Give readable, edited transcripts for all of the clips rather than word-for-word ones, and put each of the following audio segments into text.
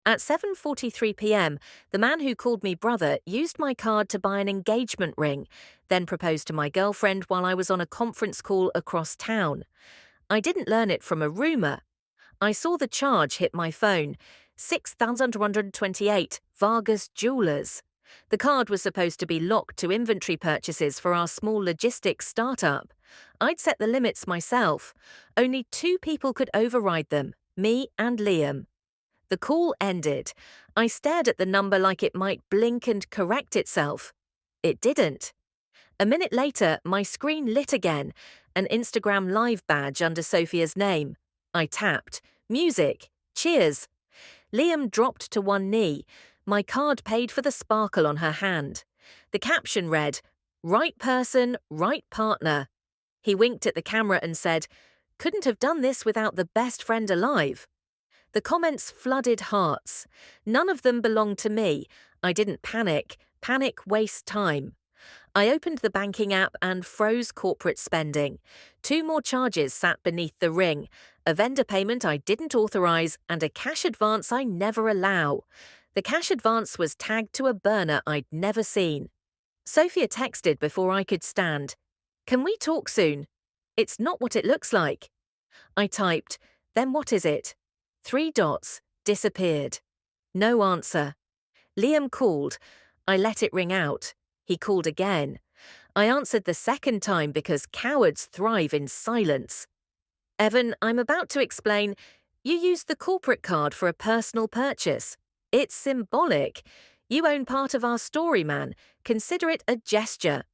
At 7:43 p.m., the man who called me brother used my card to buy an engagement ring, then proposed to my girlfriend while I was on a conference call across town. I didn't learn it from a rumor. I saw the charge hit my phone. 6,128 Vargas Jewelers. The card was supposed to be locked to inventory purchases for our small logistics startup. I'd set the limits myself. Only two people could override them, me and Liam. The call ended. I stared at the number like it might blink and correct itself. It didn't. A minute later, my screen lit again, an Instagram Live badge under Sophia's name. I tapped. Music. Cheers. Liam dropped to one knee. My card paid for the sparkle on her hand. The caption read, "Right person, right partner." He winked at the camera and said, "Couldn't have done this without the best friend alive." The comments flooded hearts. None of them belonged to me. I didn't panic. Panic wastes time. I opened the banking app and froze corporate spending. Two more charges sat beneath the ring, a vendor payment I didn't authorize and a cash advance I never allow. The cash advance was tagged to a burner I'd never seen. Sophia texted before I could stand. "Can we talk soon? It's not what it looks like." I typed, "Then what is it?" 3 dots, disappeared. No answer. Liam called. I let it ring out. He called again. I answered the second time because cowards thrive in silence. "Evan, I'm about to explain. You used the corporate card for a personal purchase. It's symbolic. You own part of our story, man. Consider it a gesture."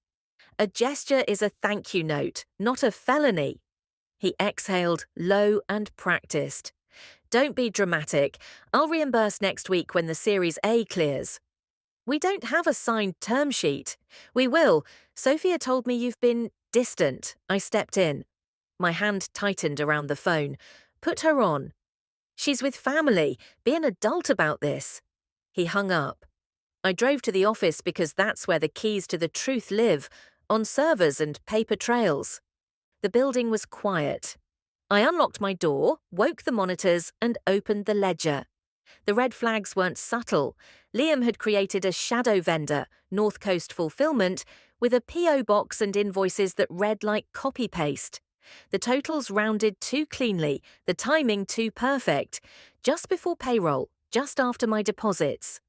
"A gesture is a thank you note, not a felony." He exhaled, low and practiced. "Don't be dramatic. I'll reimburse next week when the Series A clears." "We don't have a signed term sheet." "We will. Sophia told me you've been distant." I stepped in. My hand tightened around the phone. "Put her on." "She's with family. Be an adult about this." He hung up. I drove to the office because that's where the keys to the truth live, on servers and paper trails. The building was quiet. I unlocked my door, woke the monitors, and opened the ledger. The red flags weren't subtle. Liam had created a shadow vendor, North Coast Fulfillment, with a P.O. box and invoices that read like copy-paste. The totals rounded too cleanly, the timing too perfect. Just before payroll, just after my deposits.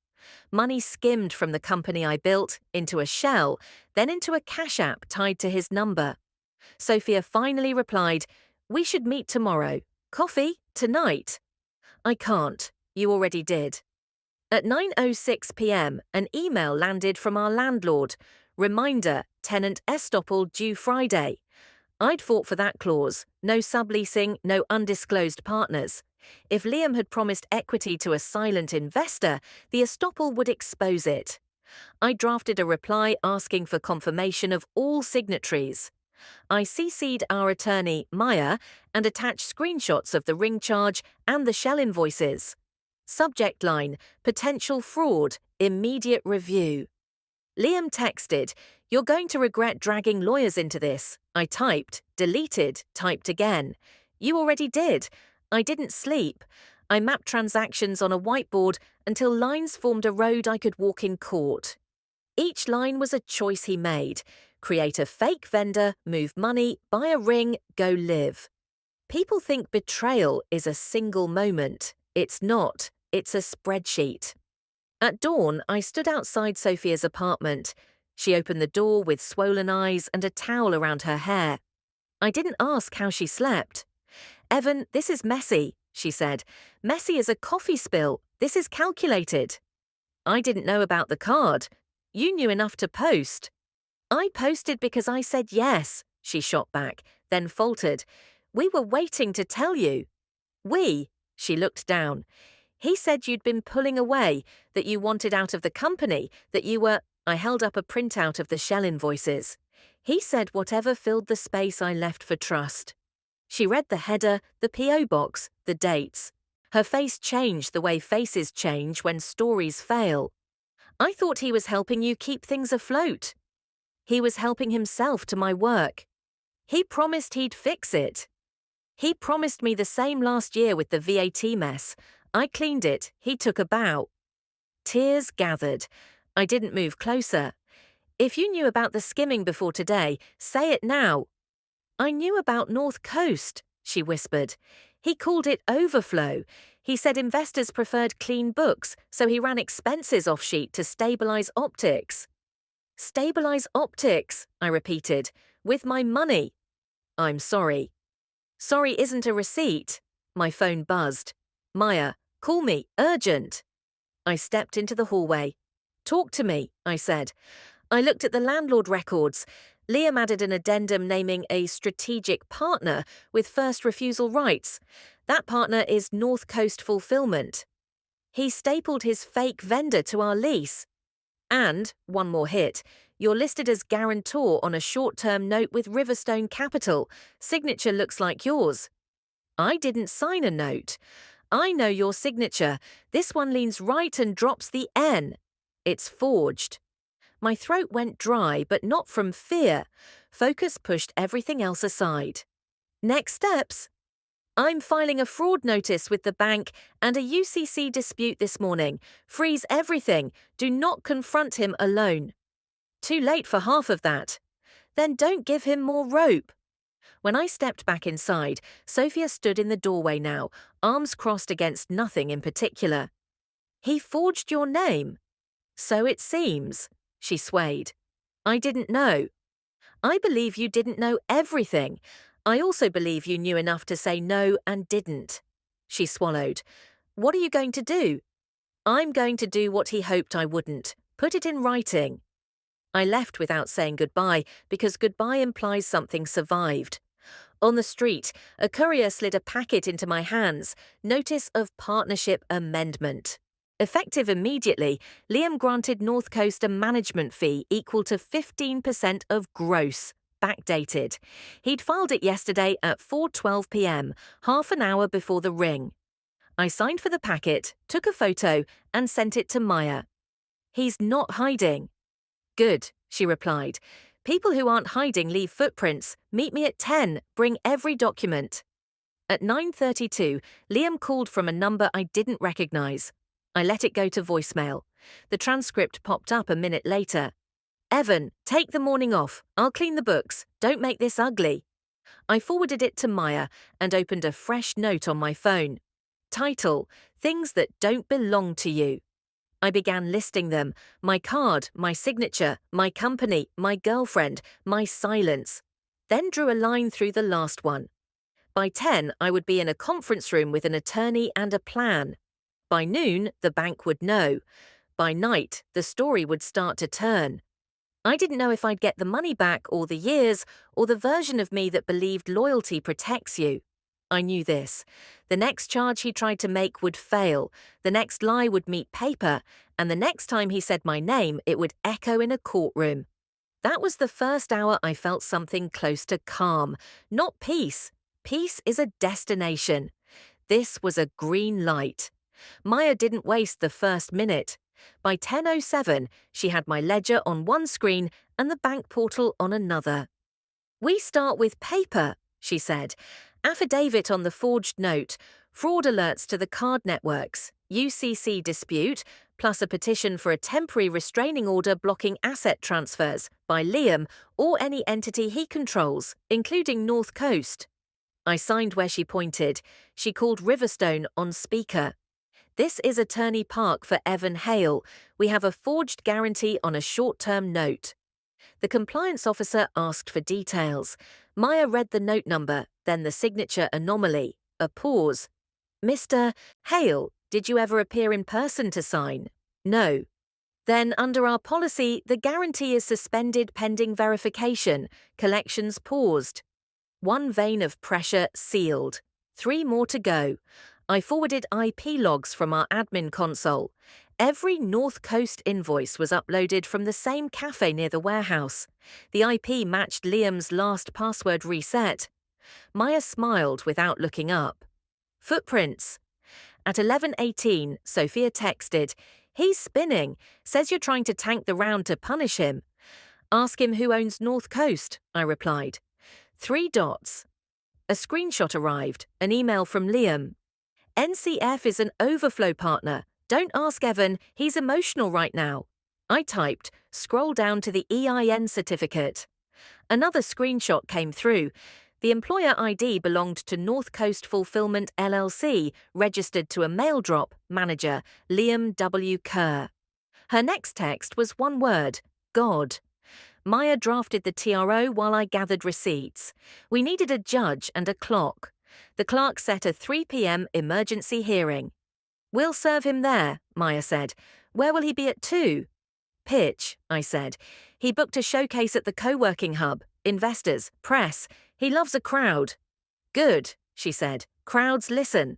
Money skimmed from the company I built into a shell, then into a cash app tied to his number. Sophia finally replied, "We should meet tomorrow. Coffee? Tonight." "I can't. You already did." At 9:06 p.m., an email landed from our landlord. Reminder, tenant estoppel due Friday. I'd fought for that clause. No subleasing, no undisclosed partners. If Liam had promised equity to a silent investor, the estoppel would expose it. I drafted a reply asking for confirmation of all signatories. I CC'd our attorney, Maya, and attached screenshots of the ring charge and the shell invoices. Subject line, potential fraud, immediate review. Liam texted, "You're going to regret dragging lawyers into this." I typed, deleted, typed again. "You already did." I didn't sleep. I mapped transactions on a whiteboard until lines formed a road I could walk in court. Each line was a choice he made. Create a fake vendor, move money, buy a ring, go live. People think betrayal is a single moment. It's not. It's a spreadsheet. At dawn, I stood outside Sophia's apartment. She opened the door with swollen eyes and a towel around her hair. I didn't ask how she slept. "Evan, this is messy," she said. "Messy as a coffee spill. This is calculated." "I didn't know about the card. You knew enough to post." "I posted because I said yes," she shot back, then faltered. "We were waiting to tell you." "We?" She looked down. "He said you'd been pulling away, that you wanted out of the company, that you were—" I held up a printout of the shell invoices. "He said whatever filled the space I left for trust." She read the header, the P.O. box, the dates. Her face changed the way faces change when stories fail. "I thought he was helping you keep things afloat." "He was helping himself to my work. He promised he'd fix it. He promised me the same last year with the VAT mess. I cleaned it. He took a bow. Tears gathered. I didn't move closer. If you knew about the skimming before today, say it now. I knew about North Coast, she whispered. He called it overflow. He said investors preferred clean books, so he ran expenses off sheet to stabilize optics. Stabilize optics, I repeated, with my money. I'm sorry. Sorry isn't a receipt. My phone buzzed. Maya, call me, urgent. I stepped into the hallway. Talk to me, I said. I looked at the landlord records. Liam added an addendum naming a strategic partner with first refusal rights. That partner is North Coast Fulfillment. He stapled his fake vendor to our lease. And, one more hit, you're listed as guarantor on a short-term note with Riverstone Capital. Signature looks like yours. I didn't sign a note. I know your signature. This one leans right and drops the N. It's forged. My throat went dry, but not from fear. Focus pushed everything else aside. Next steps. I'm filing a fraud notice with the bank and a UCC dispute this morning. Freeze everything. Do not confront him alone. Too late for half of that. Then don't give him more rope. When I stepped back inside, Sophia stood in the doorway now, arms crossed against nothing in particular. He forged your name. So it seems. She swayed. I didn't know. I believe you didn't know everything. I also believe you knew enough to say no and didn't. She swallowed. What are you going to do? I'm going to do what he hoped I wouldn't. Put it in writing. I left without saying goodbye because goodbye implies something survived. On the street, a courier slid a packet into my hands. Notice of partnership amendment. Effective immediately, Liam granted North Coast a management fee equal to 15% of gross, backdated. He'd filed it yesterday at 4:12 p.m., half an hour before the ring. I signed for the packet, took a photo, and sent it to Maya. He's not hiding. Good, she replied. People who aren't hiding leave footprints. Meet me at 10. Bring every document. At 9:32, Liam called from a number I didn't recognize. I let it go to voicemail. The transcript popped up a minute later. Evan, take the morning off. I'll clean the books. Don't make this ugly. I forwarded it to Maya and opened a fresh note on my phone. Title, Things That Don't Belong to You. I began listing them. My card, my signature, my company, my girlfriend, my silence. Then drew a line through the last one. By 10, I would be in a conference room with an attorney and a plan. By noon, the bank would know. By night, the story would start to turn. I didn't know if I'd get the money back or the years or the version of me that believed loyalty protects you. I knew this. The next charge he tried to make would fail, the next lie would meet paper, and the next time he said my name, it would echo in a courtroom. That was the first hour I felt something close to calm, not peace. Peace is a destination. This was a green light. Maya didn't waste the first minute. By 10:07, she had my ledger on one screen and the bank portal on another. We start with paper, she said. Affidavit on the forged note, fraud alerts to the card networks, UCC dispute, plus a petition for a temporary restraining order blocking asset transfers by Liam or any entity he controls, including North Coast. I signed where she pointed. She called Riverstone on speaker. This is Attorney Park for Evan Hale. We have a forged guarantee on a short-term note. The compliance officer asked for details. Maya read the note number, then the signature anomaly. A pause. Mr. Hale, did you ever appear in person to sign? No. Then, under our policy, the guarantee is suspended pending verification. Collections paused. One vein of pressure sealed. 3 more to go. I forwarded IP logs from our admin console. Every North Coast invoice was uploaded from the same cafe near the warehouse. The IP matched Liam's last password reset. Maya smiled without looking up. Footprints. At 11:18, Sophia texted, He's spinning. Says you're trying to tank the round to punish him. Ask him who owns North Coast, I replied. 3 dots. A screenshot arrived, an email from Liam. NCF is an overflow partner. Don't ask Evan, he's emotional right now. I typed, scroll down to the EIN certificate. Another screenshot came through. The employer ID belonged to North Coast Fulfillment LLC, registered to a mail drop manager, Liam W. Kerr. Her next text was one word, God. Maya drafted the TRO while I gathered receipts. We needed a judge and a clock. The clerk set a 3 p.m. emergency hearing. We'll serve him there, Maya said. Where will he be at 2? Pitch, I said. He booked a showcase at the co-working hub. Investors, press. He loves a crowd. Good, she said. Crowds listen.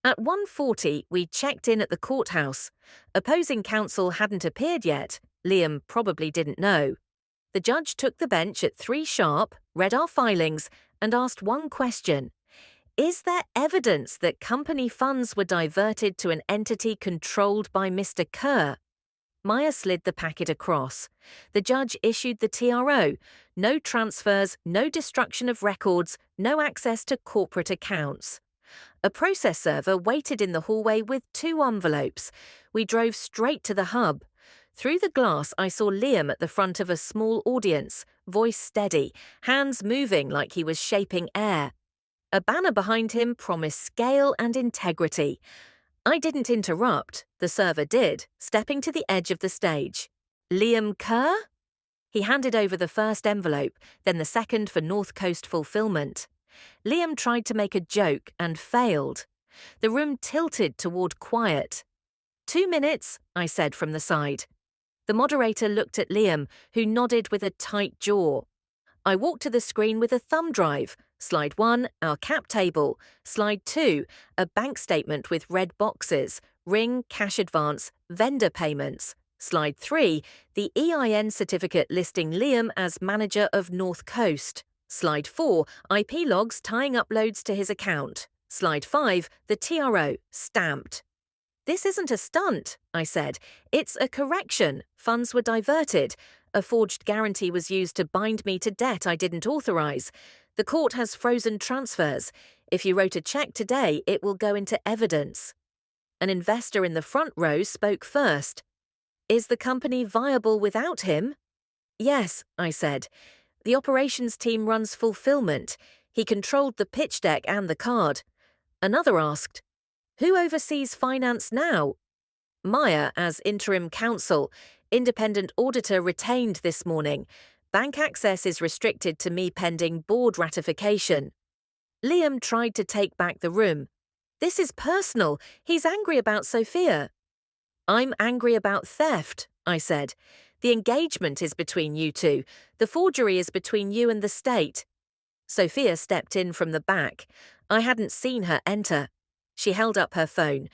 At 1:40, we checked in at the courthouse. Opposing counsel hadn't appeared yet. Liam probably didn't know. The judge took the bench at 3 sharp, read our filings, and asked one question. Is there evidence that company funds were diverted to an entity controlled by Mr. Kerr? Maya slid the packet across. The judge issued the TRO. No transfers, no destruction of records, no access to corporate accounts. A process server waited in the hallway with 2 envelopes. We drove straight to the hub. Through the glass, I saw Liam at the front of a small audience, voice steady, hands moving like he was shaping air. A banner behind him promised scale and integrity. I didn't interrupt, the server did, stepping to the edge of the stage. Liam Kerr? He handed over the first envelope, then the second for North Coast Fulfillment. Liam tried to make a joke and failed. The room tilted toward quiet. 2 minutes, I said from the side. The moderator looked at Liam, who nodded with a tight jaw. I walked to the screen with a thumb drive. Slide 1, our cap table. Slide 2, a bank statement with red boxes, ring, cash advance, vendor payments. Slide 3, the EIN certificate listing Liam as manager of North Coast. Slide 4, IP logs tying uploads to his account. Slide 5, the TRO, stamped. This isn't a stunt, I said. It's a correction. Funds were diverted. A forged guarantee was used to bind me to debt I didn't authorize. The court has frozen transfers. If you wrote a check today, it will go into evidence. An investor in the front row spoke first. Is the company viable without him? Yes, I said. The operations team runs fulfillment. He controlled the pitch deck and the card. Another asked, who oversees finance now? Maya as interim counsel. Independent auditor retained this morning. Bank access is restricted to me pending board ratification. Liam tried to take back the room. This is personal. He's angry about Sophia. I'm angry about theft, I said. The engagement is between you two. The forgery is between you and the state. Sophia stepped in from the back. I hadn't seen her enter. She held up her phone.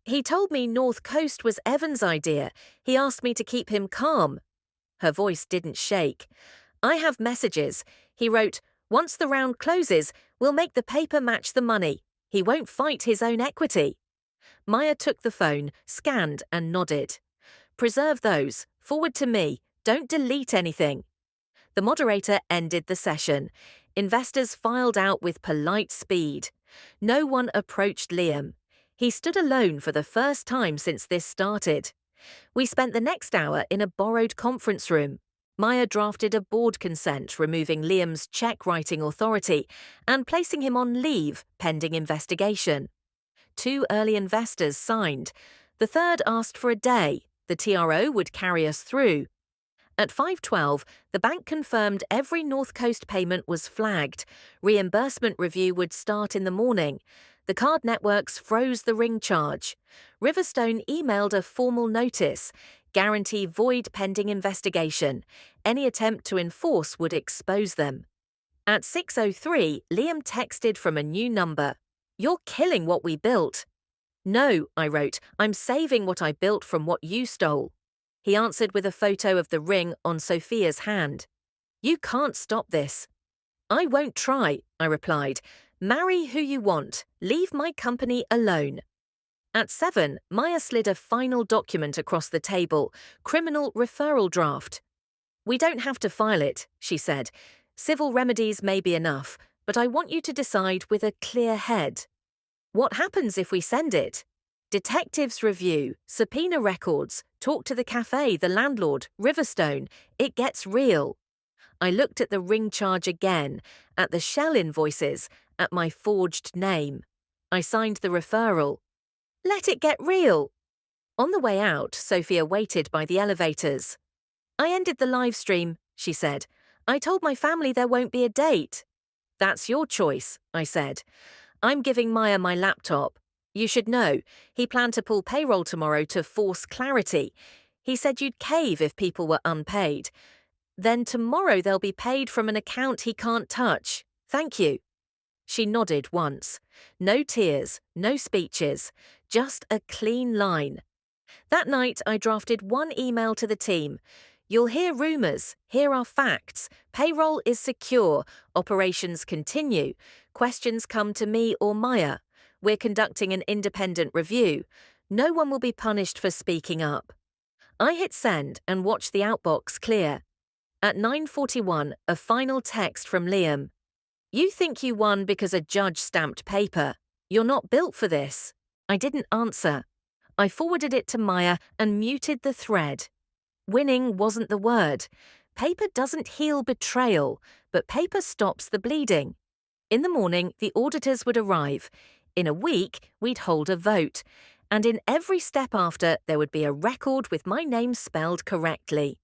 He told me North Coast was Evan's idea. He asked me to keep him calm. Her voice didn't shake. I have messages. He wrote, once the round closes, we'll make the paper match the money. He won't fight his own equity. Maya took the phone, scanned and nodded. Preserve those. Forward to me. Don't delete anything. The moderator ended the session. Investors filed out with polite speed. No one approached Liam. He stood alone for the first time since this started. We spent the next hour in a borrowed conference room. Maya drafted a board consent removing Liam's check writing authority and placing him on leave pending investigation. 2 early investors signed. The third asked for a day. The TRO would carry us through. At 5:12, the bank confirmed every North Coast payment was flagged. Reimbursement review would start in the morning. The card networks froze the ring charge. Riverstone emailed a formal notice. Guarantee void pending investigation. Any attempt to enforce would expose them. At 6:03, Liam texted from a new number. You're killing what we built. No, I wrote, I'm saving what I built from what you stole. He answered with a photo of the ring on Sophia's hand. You can't stop this. I won't try, I replied. Marry who you want. Leave my company alone. At 7, Maya slid a final document across the table, criminal referral draft. We don't have to file it, she said. Civil remedies may be enough, but I want you to decide with a clear head. What happens if we send it? Detectives review, subpoena records, talk to the cafe, the landlord, Riverstone. It gets real. I looked at the ring charge again, at the shell invoices, at my forged name. I signed the referral. Let it get real. On the way out, Sophia waited by the elevators. I ended the live stream, she said. I told my family there won't be a date. That's your choice, I said. I'm giving Maya my laptop. You should know, he planned to pull payroll tomorrow to force clarity. He said you'd cave if people were unpaid. Then tomorrow they'll be paid from an account he can't touch. Thank you. She nodded once. No tears, no speeches, just a clean line. That night I drafted one email to the team. You'll hear rumours, here are facts, payroll is secure, operations continue, questions come to me or Maya. We're conducting an independent review. No one will be punished for speaking up. I hit send and watched the outbox clear. At 9:41, a final text from Liam. You think you won because a judge stamped paper. You're not built for this. I didn't answer. I forwarded it to Maya and muted the thread. Winning wasn't the word. Paper doesn't heal betrayal, but paper stops the bleeding. In the morning, the auditors would arrive. In a week, we'd hold a vote. And in every step after, there would be a record with my name spelled correctly.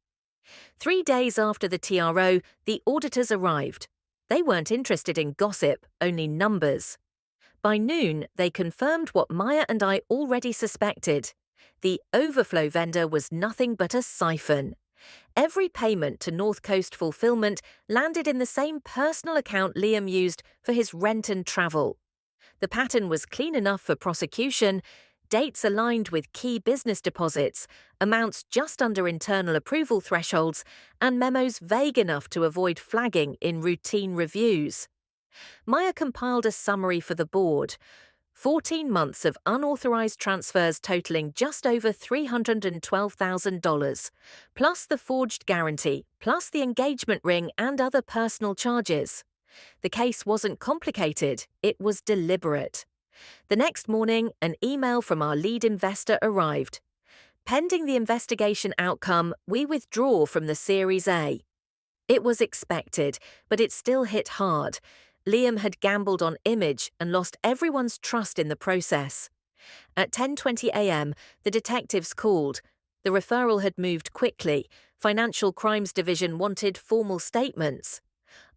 3 days after the TRO, the auditors arrived. They weren't interested in gossip, only numbers. By noon, they confirmed what Maya and I already suspected. The overflow vendor was nothing but a siphon. Every payment to North Coast Fulfillment landed in the same personal account Liam used for his rent and travel. The pattern was clean enough for prosecution, dates aligned with key business deposits, amounts just under internal approval thresholds, and memos vague enough to avoid flagging in routine reviews. Maya compiled a summary for the board. 14 months of unauthorized transfers totaling just over $312,000, plus the forged guarantee, plus the engagement ring and other personal charges. The case wasn't complicated, it was deliberate. The next morning, an email from our lead investor arrived. Pending the investigation outcome, we withdraw from the Series A. It was expected, but it still hit hard. Liam had gambled on image and lost everyone's trust in the process. At 10:20 a.m., the detectives called. The referral had moved quickly. Financial Crimes Division wanted formal statements.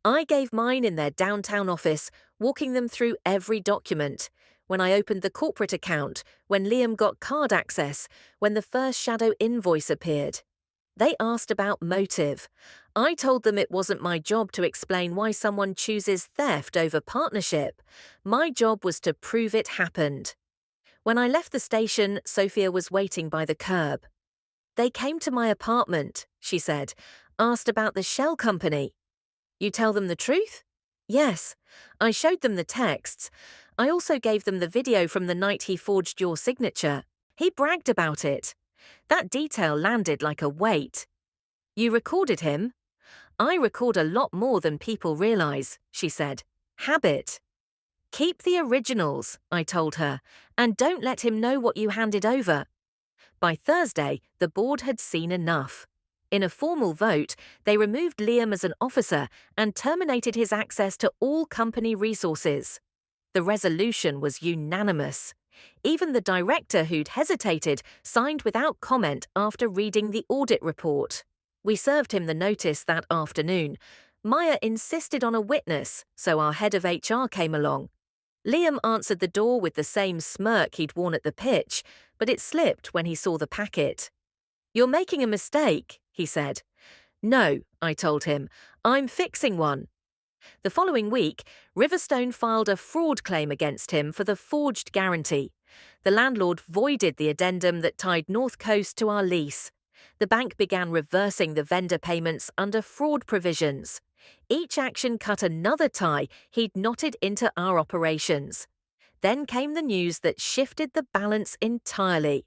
I gave mine in their downtown office, walking them through every document. When I opened the corporate account, when Liam got card access, when the first shadow invoice appeared. They asked about motive. I told them it wasn't my job to explain why someone chooses theft over partnership. My job was to prove it happened. When I left the station, Sophia was waiting by the curb. They came to my apartment, she said, asked about the shell company. You tell them the truth? Yes. I showed them the texts. I also gave them the video from the night he forged your signature. He bragged about it. That detail landed like a weight. You recorded him? I record a lot more than people realize, she said. Habit. Keep the originals, I told her, and don't let him know what you handed over. By Thursday, the board had seen enough. In a formal vote, they removed Liam as an officer and terminated his access to all company resources. The resolution was unanimous. Even the director who'd hesitated signed without comment after reading the audit report. We served him the notice that afternoon. Maya insisted on a witness, so our head of HR came along. Liam answered the door with the same smirk he'd worn at the pitch, but it slipped when he saw the packet. You're making a mistake, he said. No, I told him. I'm fixing one. The following week, Riverstone filed a fraud claim against him for the forged guarantee. The landlord voided the addendum that tied North Coast to our lease. The bank began reversing the vendor payments under fraud provisions. Each action cut another tie he'd knotted into our operations. Then came the news that shifted the balance entirely.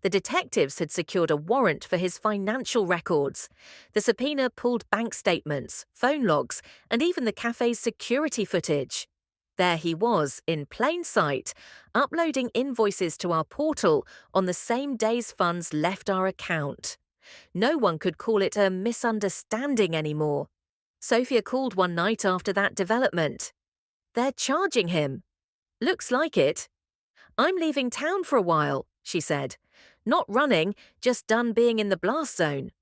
The detectives had secured a warrant for his financial records. The subpoena pulled bank statements, phone logs, and even the cafe's security footage. There he was, in plain sight, uploading invoices to our portal on the same day's funds left our account. No one could call it a misunderstanding anymore. Sophia called one night after that development. "They're charging him." "Looks like it." "I'm leaving town for a while," she said. "Not running, just done being in the blast zone."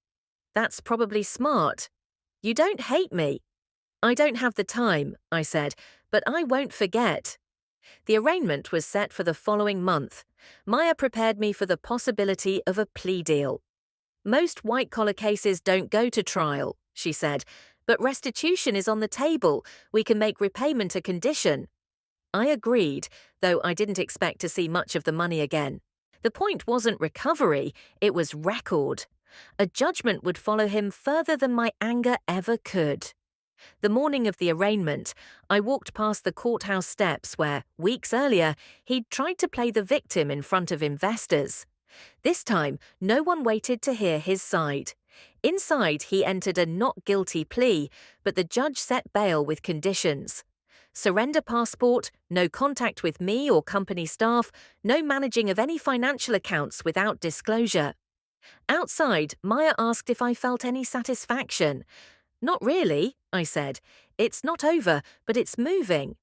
"That's probably smart. You don't hate me." "I don't have the time," I said, "but I won't forget." The arraignment was set for the following month. Maya prepared me for the possibility of a plea deal. "Most white-collar cases don't go to trial," she said, "but restitution is on the table. We can make repayment a condition." I agreed, though I didn't expect to see much of the money again. The point wasn't recovery, it was record. A judgment would follow him further than my anger ever could. The morning of the arraignment, I walked past the courthouse steps where, weeks earlier, he'd tried to play the victim in front of investors. This time, no one waited to hear his side. Inside, he entered a not guilty plea, but the judge set bail with conditions. Surrender passport, no contact with me or company staff, no managing of any financial accounts without disclosure. Outside, Maya asked if I felt any satisfaction. "Not really," I said. "It's not over, but it's moving."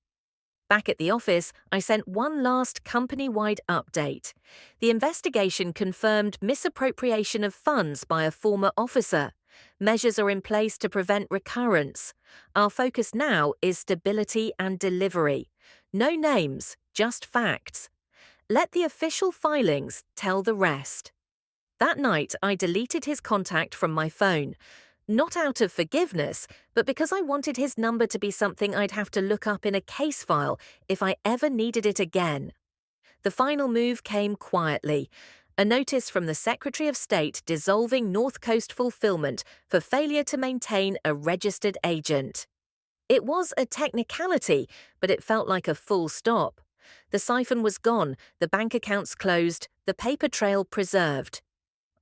Back at the office, I sent one last company-wide update. The investigation confirmed misappropriation of funds by a former officer. Measures are in place to prevent recurrence. Our focus now is stability and delivery. No names, just facts. Let the official filings tell the rest. That night, I deleted his contact from my phone. Not out of forgiveness, but because I wanted his number to be something I'd have to look up in a case file if I ever needed it again. The final move came quietly. A notice from the Secretary of State dissolving North Coast Fulfillment for failure to maintain a registered agent. It was a technicality, but it felt like a full stop. The siphon was gone, the bank accounts closed, the paper trail preserved.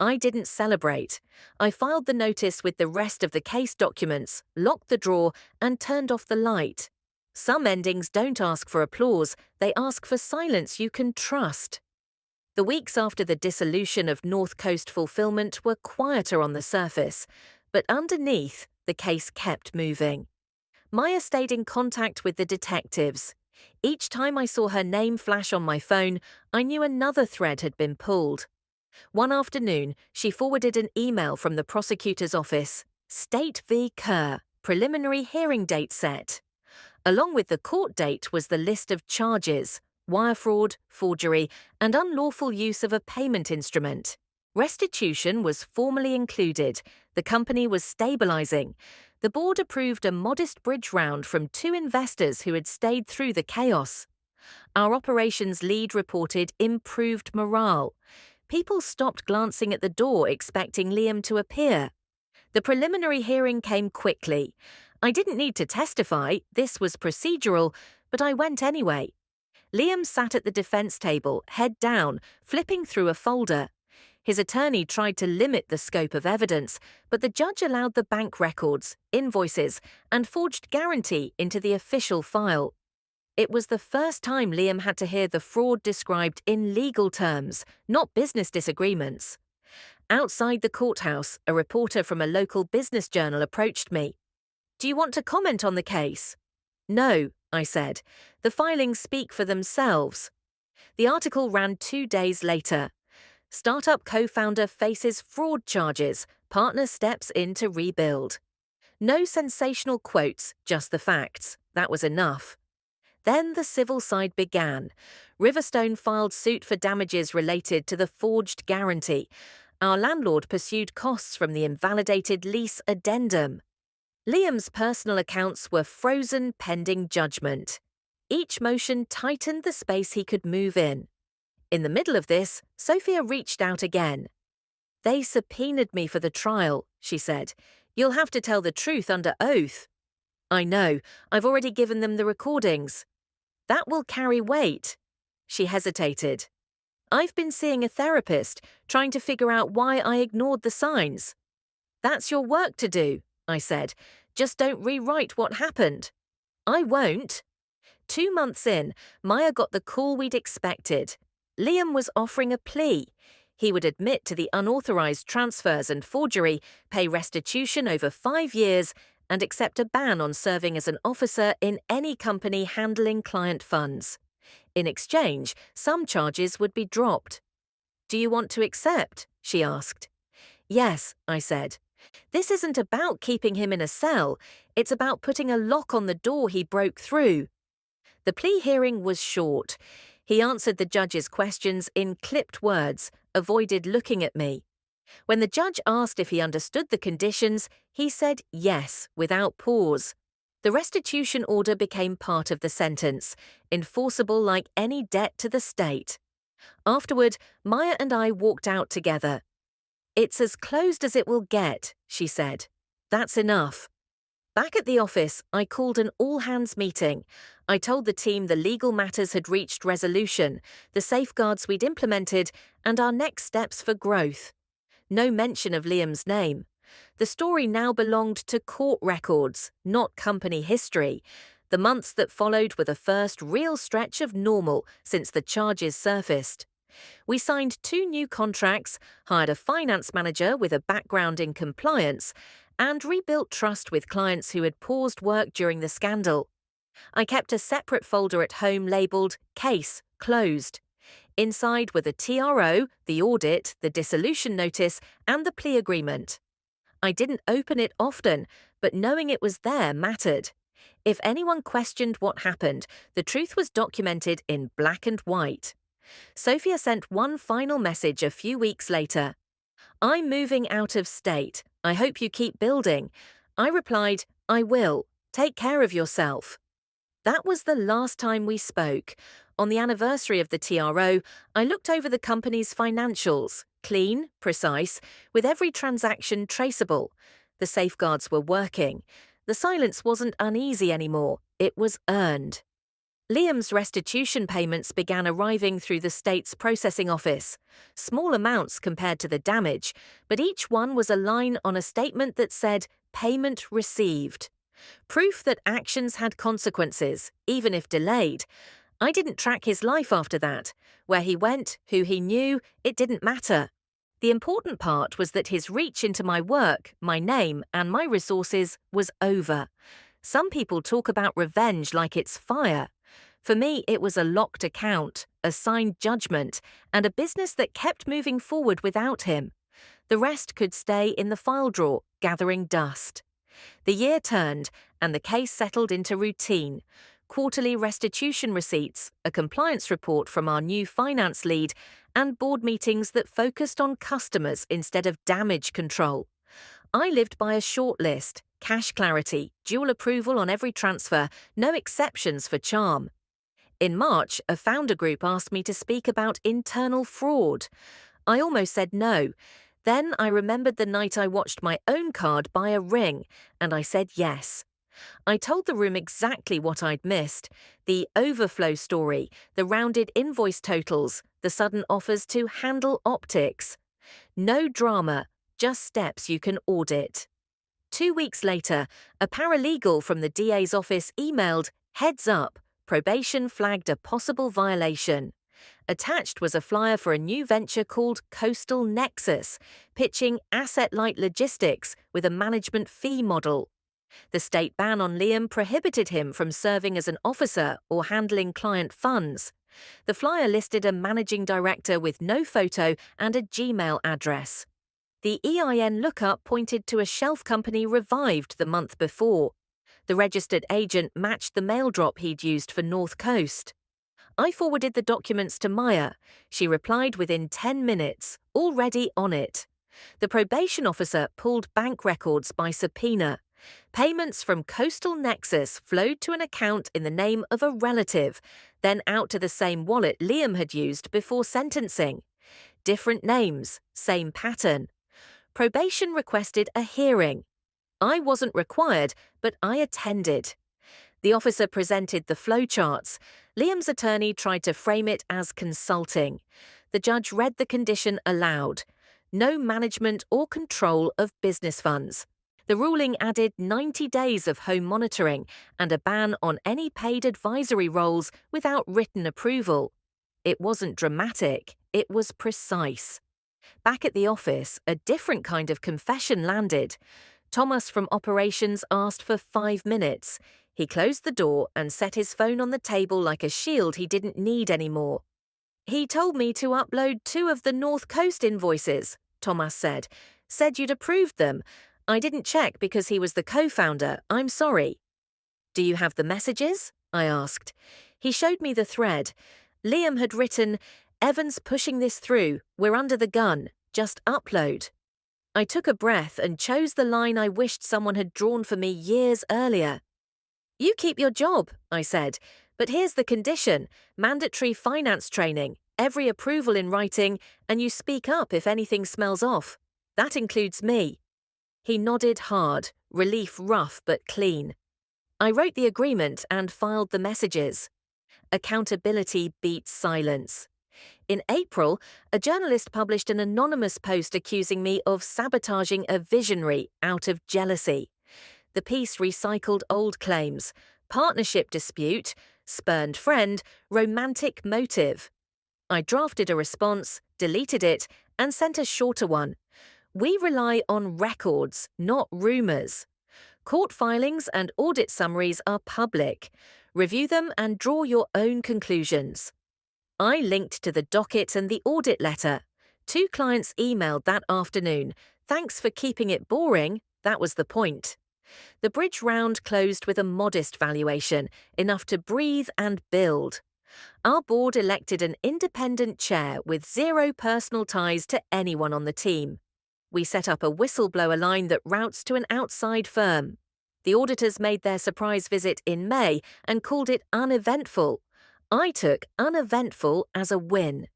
I didn't celebrate. I filed the notice with the rest of the case documents, locked the drawer, and turned off the light. Some endings don't ask for applause, they ask for silence you can trust. The weeks after the dissolution of North Coast Fulfillment were quieter on the surface, but underneath, the case kept moving. Maya stayed in contact with the detectives. Each time I saw her name flash on my phone, I knew another thread had been pulled. One afternoon, she forwarded an email from the prosecutor's office. State v. Kerr, preliminary hearing date set. Along with the court date was the list of charges: wire fraud, forgery, and unlawful use of a payment instrument. Restitution was formally included. The company was stabilizing. The board approved a modest bridge round from 2 investors who had stayed through the chaos. Our operations lead reported improved morale. People stopped glancing at the door expecting Liam to appear. The preliminary hearing came quickly. I didn't need to testify, this was procedural, but I went anyway. Liam sat at the defense table, head down, flipping through a folder. His attorney tried to limit the scope of evidence, but the judge allowed the bank records, invoices, and forged guarantee into the official file. It was the first time Liam had to hear the fraud described in legal terms, not business disagreements. Outside the courthouse, a reporter from a local business journal approached me. "Do you want to comment on the case?" "No," I said. "The filings speak for themselves." The article ran 2 days later. Startup co-founder faces fraud charges, partner steps in to rebuild. No sensational quotes, just the facts. That was enough. Then the civil side began. Riverstone filed suit for damages related to the forged guarantee. Our landlord pursued costs from the invalidated lease addendum. Liam's personal accounts were frozen pending judgment. Each motion tightened the space he could move in. In the middle of this, Sophia reached out again. "They subpoenaed me for the trial," she said. "You'll have to tell the truth under oath." "I know. I've already given them the recordings." "That will carry weight." She hesitated. "I've been seeing a therapist, trying to figure out why I ignored the signs." "That's your work to do," I said. "Just don't rewrite what happened." "I won't." 2 months in, Maya got the call we'd expected. Liam was offering a plea. He would admit to the unauthorized transfers and forgery, pay restitution over 5 years, and accept a ban on serving as an officer in any company handling client funds. In exchange, some charges would be dropped. "Do you want to accept?" she asked. "Yes," I said. "This isn't about keeping him in a cell. It's about putting a lock on the door he broke through." The plea hearing was short. He answered the judge's questions in clipped words, avoided looking at me. When the judge asked if he understood the conditions, he said yes, without pause. The restitution order became part of the sentence, enforceable like any debt to the state. Afterward, Maya and I walked out together. "It's as closed as it will get," she said. "That's enough." Back at the office, I called an all-hands meeting. I told the team the legal matters had reached resolution, the safeguards we'd implemented, and our next steps for growth. No mention of Liam's name. The story now belonged to court records, not company history. The months that followed were the first real stretch of normal since the charges surfaced. We signed 2 new contracts, hired a finance manager with a background in compliance, and rebuilt trust with clients who had paused work during the scandal. I kept a separate folder at home labelled Case Closed. Inside were the TRO, the audit, the dissolution notice, and the plea agreement. I didn't open it often, but knowing it was there mattered. If anyone questioned what happened, the truth was documented in black and white. Sophia sent one final message a few weeks later. "I'm moving out of state. I hope you keep building." I replied, "I will. Take care of yourself." That was the last time we spoke. On the anniversary of the TRO, I looked over the company's financials, clean, precise, with every transaction traceable. The safeguards were working. The silence wasn't uneasy anymore. It was earned. Liam's restitution payments began arriving through the state's processing office. Small amounts compared to the damage, but each one was a line on a statement that said, "Payment received." Proof that actions had consequences, even if delayed. I didn't track his life after that. Where he went, who he knew, it didn't matter. The important part was that his reach into my work, my name, and my resources was over. Some people talk about revenge like it's fire. For me, it was a locked account, a signed judgment, and a business that kept moving forward without him. The rest could stay in the file drawer, gathering dust. The year turned, and the case settled into routine. Quarterly restitution receipts, a compliance report from our new finance lead, and board meetings that focused on customers instead of damage control. I lived by a short list, cash clarity, dual approval on every transfer, no exceptions for charm. In March, a founder group asked me to speak about internal fraud. I almost said no. Then I remembered the night I watched my own card buy a ring, and I said yes. I told the room exactly what I'd missed: the overflow story, the rounded invoice totals, the sudden offers to handle optics. No drama, just steps you can audit. 2 weeks later, a paralegal from the DA's office emailed, "Heads up, probation flagged a possible violation." Attached was a flyer for a new venture called Coastal Nexus, pitching asset-light logistics with a management fee model. The state ban on Liam prohibited him from serving as an officer or handling client funds. The flyer listed a managing director with no photo and a Gmail address. The EIN lookup pointed to a shelf company revived the month before. The registered agent matched the mail drop he'd used for North Coast. I forwarded the documents to Maya. She replied within 10 minutes, already on it. The probation officer pulled bank records by subpoena. Payments from Coastal Nexus flowed to an account in the name of a relative, then out to the same wallet Liam had used before sentencing. Different names, same pattern. Probation requested a hearing. I wasn't required, but I attended. The officer presented the flowcharts. Liam's attorney tried to frame it as consulting. The judge read the condition aloud: no management or control of business funds. The ruling added 90 days of home monitoring and a ban on any paid advisory roles without written approval. It wasn't dramatic, it was precise. Back at the office, a different kind of confession landed. Thomas from operations asked for 5 minutes. He closed the door and set his phone on the table like a shield he didn't need anymore. He told me to upload 2 of the North Coast invoices, Thomas said. Said you'd approved them. I didn't check because he was the co-founder. I'm sorry. Do you have the messages? I asked. He showed me the thread. Liam had written, Evan's pushing this through. We're under the gun. Just upload. I took a breath and chose the line I wished someone had drawn for me years earlier. You keep your job, I said, but here's the condition: mandatory finance training, every approval in writing, and you speak up if anything smells off. That includes me. He nodded hard, relief rough but clean. I wrote the agreement and filed the messages. Accountability beats silence. In April, a journalist published an anonymous post accusing me of sabotaging a visionary out of jealousy. The piece recycled old claims: partnership dispute, spurned friend, romantic motive. I drafted a response, deleted it, and sent a shorter one. We rely on records, not rumors. Court filings and audit summaries are public. Review them and draw your own conclusions. I linked to the docket and the audit letter. 2 clients emailed that afternoon. Thanks for keeping it boring. That was the point. The bridge round closed with a modest valuation, enough to breathe and build. Our board elected an independent chair with 0 personal ties to anyone on the team. We set up a whistleblower line that routes to an outside firm. The auditors made their surprise visit in May and called it uneventful. I took uneventful as a win.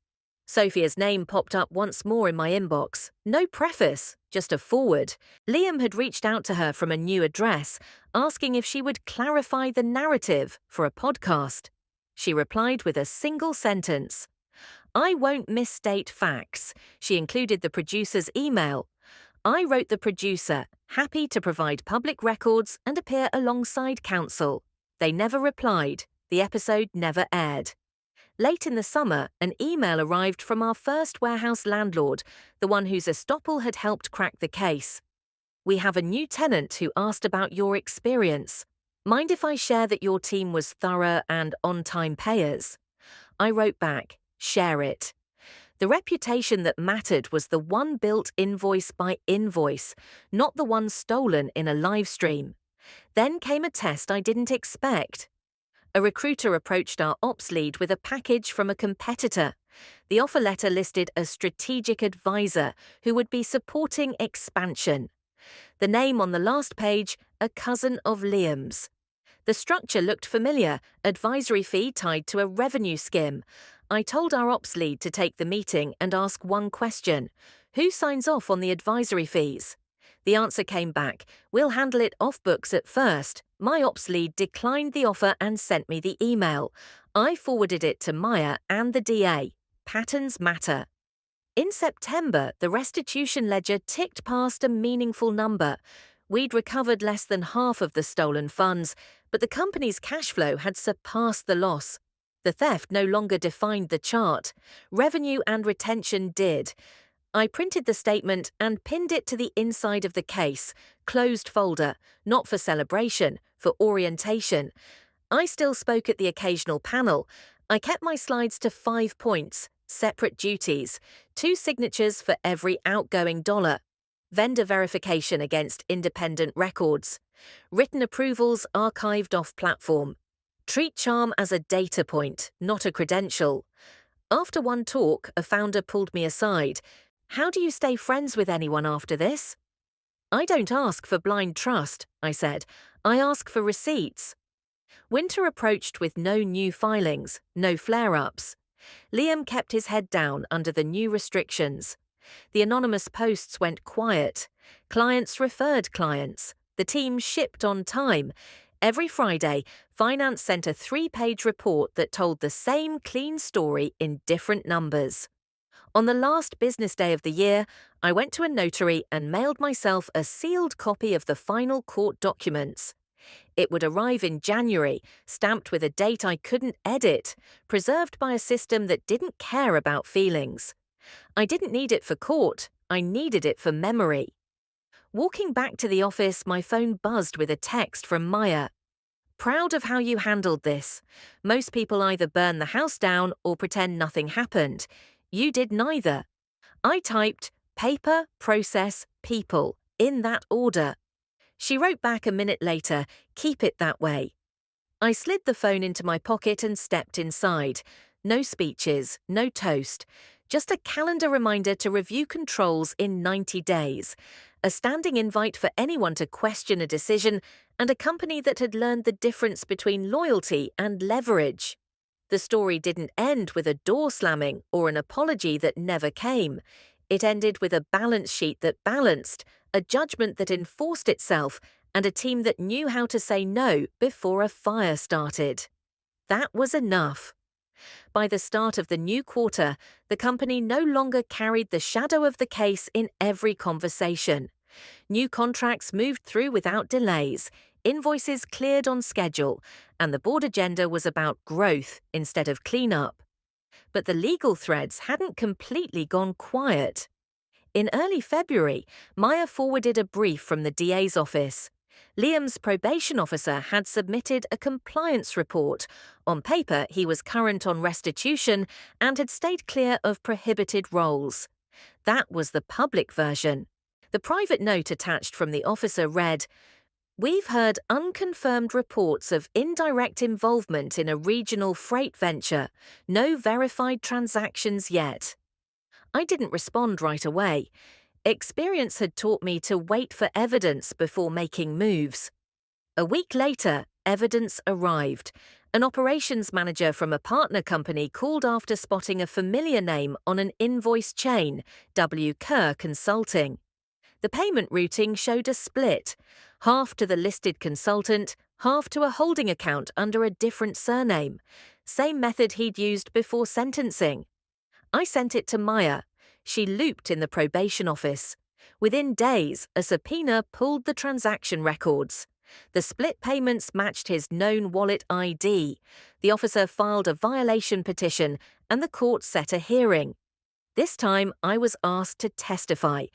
Sophia's name popped up once more in my inbox. No preface, just a forward. Liam had reached out to her from a new address, asking if she would clarify the narrative for a podcast. She replied with a single sentence. I won't misstate facts. She included the producer's email. I wrote the producer, happy to provide public records and appear alongside counsel. They never replied. The episode never aired. Late in the summer, an email arrived from our first warehouse landlord, the one whose estoppel had helped crack the case. We have a new tenant who asked about your experience. Mind if I share that your team was thorough and on-time payers? I wrote back, share it. The reputation that mattered was the one built invoice by invoice, not the one stolen in a live stream. Then came a test I didn't expect. A recruiter approached our ops lead with a package from a competitor. The offer letter listed a strategic advisor who would be supporting expansion. The name on the last page, a cousin of Liam's. The structure looked familiar, advisory fee tied to a revenue skim. I told our ops lead to take the meeting and ask one question: who signs off on the advisory fees? The answer came back, we'll handle it off books at first. My ops lead declined the offer and sent me the email. I forwarded it to Maya and the DA. Patterns matter. In September, the restitution ledger ticked past a meaningful number. We'd recovered less than half of the stolen funds, but the company's cash flow had surpassed the loss. The theft no longer defined the chart. Revenue and retention did. I printed the statement and pinned it to the inside of the case. Closed folder, not for celebration, for orientation. I still spoke at the occasional panel. I kept my slides to 5 points, separate duties, 2 signatures for every outgoing dollar. Vendor verification against independent records. Written approvals archived off platform. Treat charm as a data point, not a credential. After one talk, a founder pulled me aside. How do you stay friends with anyone after this? I don't ask for blind trust, I said. I ask for receipts. Winter approached with no new filings, no flare-ups. Liam kept his head down under the new restrictions. The anonymous posts went quiet. Clients referred clients. The team shipped on time. Every Friday, finance sent a 3-page report that told the same clean story in different numbers. On the last business day of the year, I went to a notary and mailed myself a sealed copy of the final court documents. It would arrive in January, stamped with a date I couldn't edit, preserved by a system that didn't care about feelings. I didn't need it for court, I needed it for memory. Walking back to the office, my phone buzzed with a text from Maya. Proud of how you handled this. Most people either burn the house down or pretend nothing happened. You did neither. I typed paper, process, people, in that order. She wrote back a minute later, keep it that way. I slid the phone into my pocket and stepped inside. No speeches, no toast. Just a calendar reminder to review controls in 90 days. A standing invite for anyone to question a decision, and a company that had learned the difference between loyalty and leverage. The story didn't end with a door slamming or an apology that never came. It ended with a balance sheet that balanced, a judgment that enforced itself, and a team that knew how to say no before a fire started. That was enough. By the start of the new quarter, the company no longer carried the shadow of the case in every conversation. New contracts moved through without delays, invoices cleared on schedule, and the board agenda was about growth instead of cleanup. But the legal threads hadn't completely gone quiet. In early February, Maya forwarded a brief from the DA's office. Liam's probation officer had submitted a compliance report. On paper, he was current on restitution and had stayed clear of prohibited roles. That was the public version. The private note attached from the officer read, "We've heard unconfirmed reports of indirect involvement in a regional freight venture. No verified transactions yet." I didn't respond right away. Experience had taught me to wait for evidence before making moves. A week later, evidence arrived. An operations manager from a partner company called after spotting a familiar name on an invoice chain, W. Kerr Consulting. The payment routing showed a split, half to the listed consultant, half to a holding account under a different surname. Same method he'd used before sentencing. I sent it to Maya. She looped in the probation office. Within days, a subpoena pulled the transaction records. The split payments matched his known wallet ID. The officer filed a violation petition, and the court set a hearing. This time, I was asked to testify.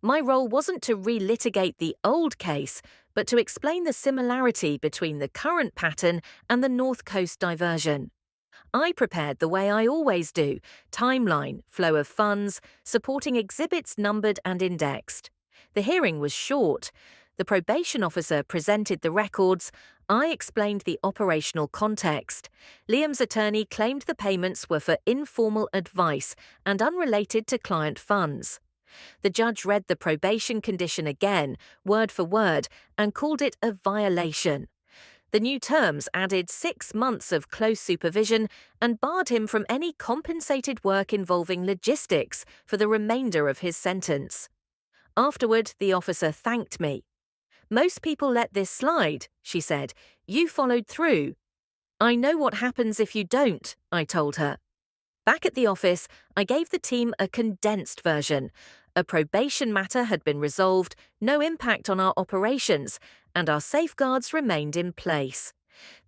My role wasn't to relitigate the old case, but to explain the similarity between the current pattern and the North Coast diversion. I prepared the way I always do: timeline, flow of funds, supporting exhibits numbered and indexed. The hearing was short. The probation officer presented the records. I explained the operational context. Liam's attorney claimed the payments were for informal advice and unrelated to client funds. The judge read the probation condition again, word for word, and called it a violation. The new terms added 6 months of close supervision and barred him from any compensated work involving logistics for the remainder of his sentence. Afterward, the officer thanked me. "Most people let this slide," she said. "You followed through." "I know what happens if you don't," I told her. Back at the office, I gave the team a condensed version. A probation matter had been resolved, no impact on our operations, and our safeguards remained in place.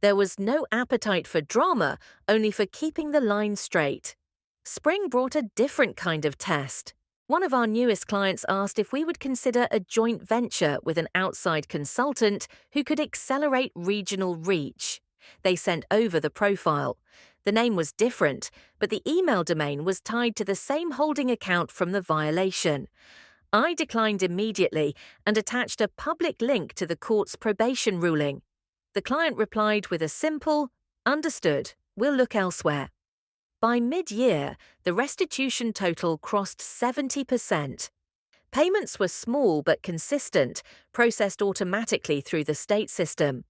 There was no appetite for drama, only for keeping the line straight. Spring brought a different kind of test. One of our newest clients asked if we would consider a joint venture with an outside consultant who could accelerate regional reach. They sent over the profile. The name was different, but the email domain was tied to the same holding account from the violation. I declined immediately and attached a public link to the court's probation ruling. The client replied with a simple, "Understood, we'll look elsewhere." By mid-year, the restitution total crossed 70%. Payments were small but consistent, processed automatically through the state system.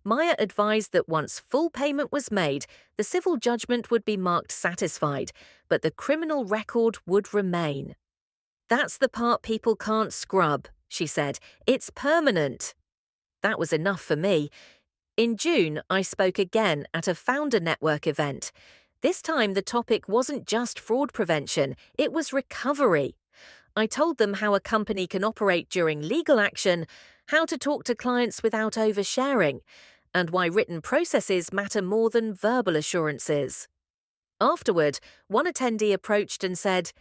Maya advised that once full payment was made, the civil judgment would be marked satisfied, but the criminal record would remain. "That's the part people can't scrub," she said. "It's permanent." That was enough for me. In June, I spoke again at a founder network event. This time, the topic wasn't just fraud prevention, it was recovery. I told them how a company can operate during legal action, how to talk to clients without oversharing, and why written processes matter more than verbal assurances. Afterward, one attendee approached and said,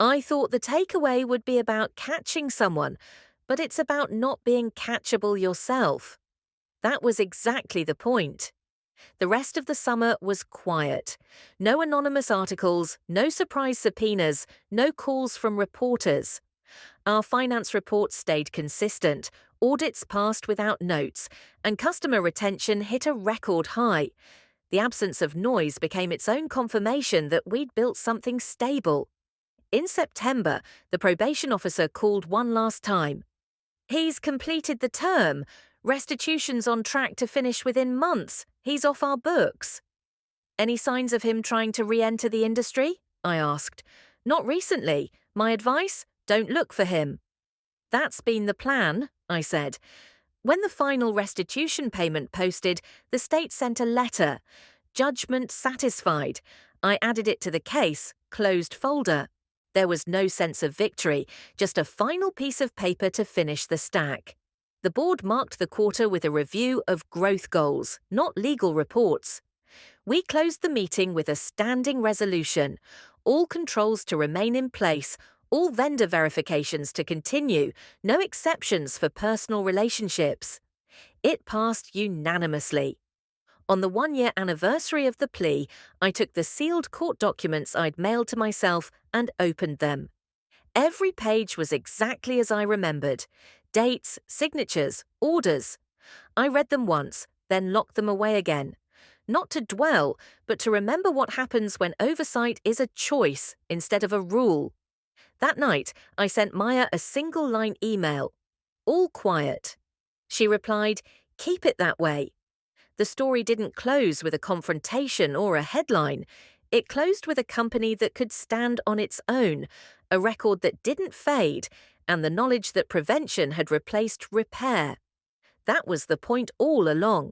"I thought the takeaway would be about catching someone, but it's about not being catchable yourself." That was exactly the point. The rest of the summer was quiet. No anonymous articles, no surprise subpoenas, no calls from reporters. Our finance reports stayed consistent, audits passed without notes, and customer retention hit a record high. The absence of noise became its own confirmation that we'd built something stable. In September, the probation officer called one last time. "He's completed the term. Restitution's on track to finish within months. He's off our books." "Any signs of him trying to re-enter the industry?" I asked. "Not recently. My advice? Don't look for him." "That's been the plan," I said. When the final restitution payment posted, the state sent a letter. "Judgment satisfied." I added it to the case, closed folder. There was no sense of victory, just a final piece of paper to finish the stack. The board marked the quarter with a review of growth goals, not legal reports. We closed the meeting with a standing resolution: all controls to remain in place, all vendor verifications to continue, no exceptions for personal relationships. It passed unanimously. On the one-year anniversary of the plea, I took the sealed court documents I'd mailed to myself and opened them. Every page was exactly as I remembered: dates, signatures, orders. I read them once, then locked them away again. Not to dwell, but to remember what happens when oversight is a choice instead of a rule. That night, I sent Maya a single-line email. All quiet. She replied, "Keep it that way." The story didn't close with a confrontation or a headline. It closed with a company that could stand on its own, a record that didn't fade, and the knowledge that prevention had replaced repair. That was the point all along.